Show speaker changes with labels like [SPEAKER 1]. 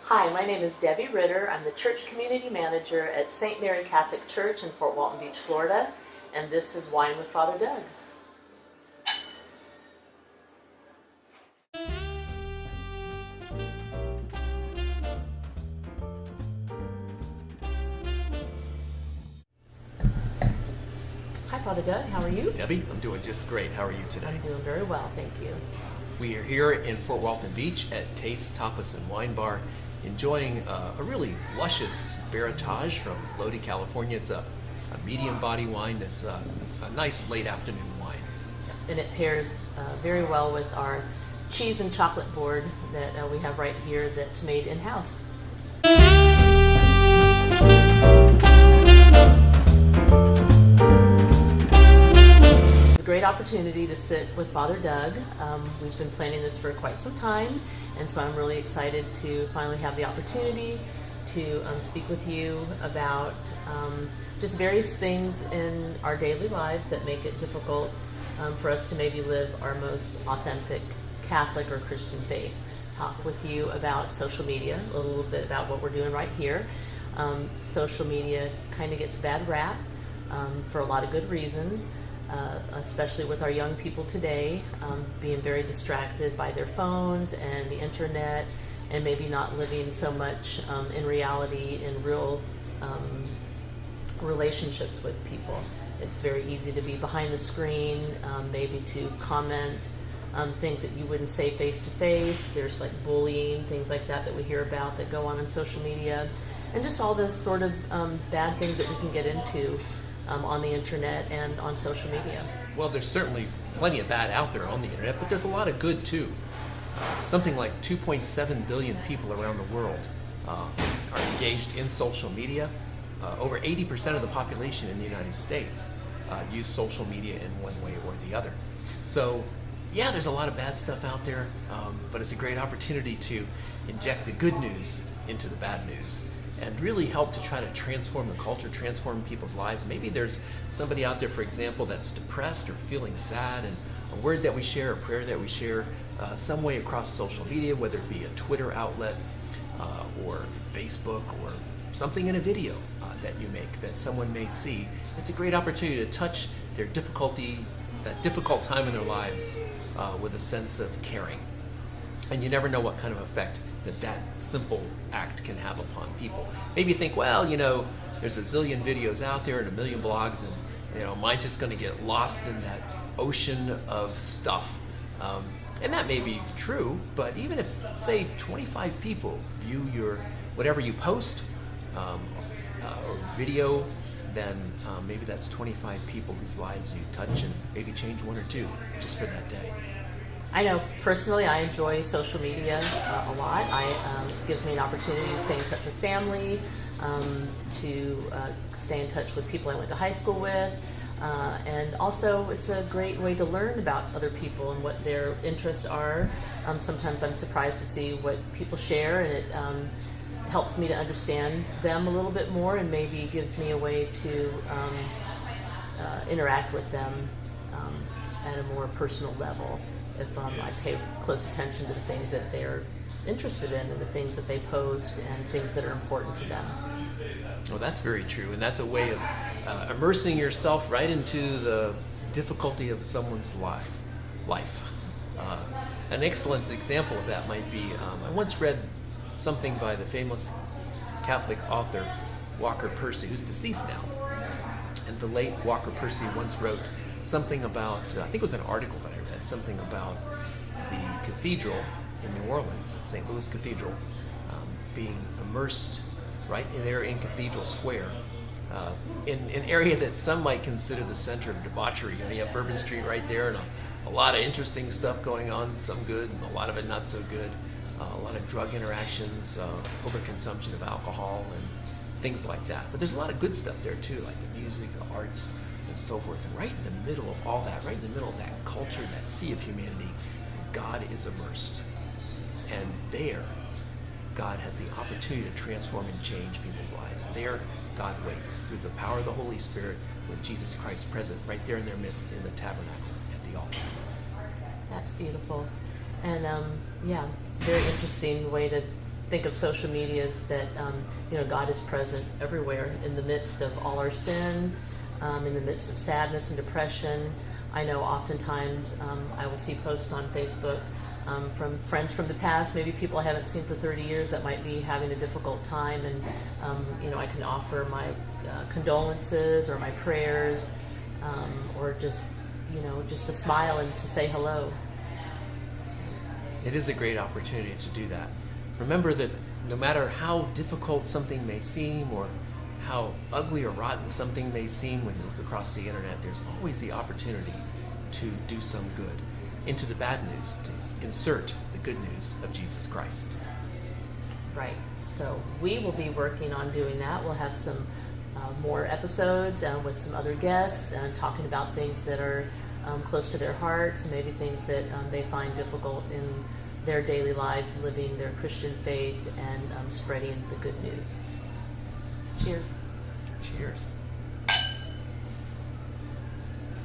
[SPEAKER 1] Hi, my name is Debbie Ritter. I'm the Church Community Manager at St. Mary Catholic Church in Fort Walton Beach, Florida, and this is Whine with Father Doug. Hi, Father Doug. How are you?
[SPEAKER 2] Debbie, I'm doing just great. How are you today?
[SPEAKER 1] I'm doing very well, thank you.
[SPEAKER 2] We are here in Fort Walton Beach at Tapas, and Wine Bar, enjoying a really luscious Baratage from Lodi, California. It's a medium body wine that's a nice late afternoon wine.
[SPEAKER 1] And it pairs very well with our cheese and chocolate board that we have right here that's made in-house. Great opportunity to sit with Father Doug. We've been planning this for quite some time, and so I'm really excited to finally have the opportunity to speak with you about just various things in our daily lives that make it difficult for us to maybe live our most authentic Catholic or Christian faith. Talk with you about social media, a little bit about what we're doing right here. Social media kind of gets a bad rap for a lot of good reasons. Especially with our young people today, being very distracted by their phones and the internet, and maybe not living so much in reality, in real relationships with people. It's very easy to be behind the screen, maybe to comment things that you wouldn't say face to face. There's like bullying, things like that we hear about that go on social media, and just all this sort of bad things that we can get into on the internet and on social media.
[SPEAKER 2] Well, there's certainly plenty of bad out there on the internet, but there's a lot of good too. Something like 2.7 billion people around the world are engaged in social media. Over 80% of the population in the United States use social media in one way or the other. So yeah, there's a lot of bad stuff out there, but it's a great opportunity to inject the good news into the bad news and really help to try to transform the culture, transform people's lives. Maybe there's somebody out there, for example, that's depressed or feeling sad, and a word that we share, a prayer that we share, some way across social media, whether it be a Twitter outlet or Facebook or something in a video that you make that someone may see. It's a great opportunity to touch their difficulty, that difficult time in their lives with a sense of caring. And you never know what kind of effect that simple act can have upon people. Maybe you think, well, there's a zillion videos out there and a million blogs, and mine's just going to get lost in that ocean of stuff. And that may be true, but even if, say, 25 people view your whatever you post or video, then maybe that's 25 people whose lives you touch and maybe change one or two just for that day.
[SPEAKER 1] I know personally I enjoy social media a lot. It gives me an opportunity to stay in touch with family, to stay in touch with people I went to high school with, and also it's a great way to learn about other people and what their interests are. Sometimes I'm surprised to see what people share, and it helps me to understand them a little bit more, and maybe gives me a way to interact with them at a more personal level. If I pay close attention to the things that they're interested in and the things that they post and things that are important to them.
[SPEAKER 2] Well, that's very true, and that's a way of immersing yourself right into the difficulty of someone's life. An excellent example of that might be, I once read something by the famous Catholic author Walker Percy, who's deceased now. And the late Walker Percy once wrote something about, I think it was an article that I read, something about the cathedral in New Orleans, St. Louis Cathedral, being immersed right in there in Cathedral Square, in an area that some might consider the center of debauchery. You have Bourbon Street right there, and a lot of interesting stuff going on, some good and a lot of it not so good. A lot of drug interactions, overconsumption of alcohol, and things like that. But there's a lot of good stuff there too, like the music, the arts, and so forth. And right in the middle of all that, right in the middle of that culture, that sea of humanity, God is immersed. And there, God has the opportunity to transform and change people's lives. There, God waits through the power of the Holy Spirit with Jesus Christ present right there in their midst in the tabernacle at the altar.
[SPEAKER 1] That's beautiful. And yeah, very interesting way to think of social media as that God is present everywhere in the midst of all our sin, in the midst of sadness and depression. I know oftentimes I will see posts on Facebook from friends from the past, maybe people I haven't seen for 30 years that might be having a difficult time, and I can offer my condolences or my prayers, or just a smile and to say hello.
[SPEAKER 2] It is a great opportunity to do that. Remember that no matter how difficult something may seem, or how ugly or rotten something may seem when you look across the internet, there's always the opportunity to do some good into the bad news, to insert the good news of Jesus Christ.
[SPEAKER 1] Right. So we will be working on doing that. We'll have some more episodes with some other guests talking about things that are close to their hearts, and maybe things that they find difficult in their daily lives, living their Christian faith and spreading the good news. Cheers.
[SPEAKER 2] Cheers.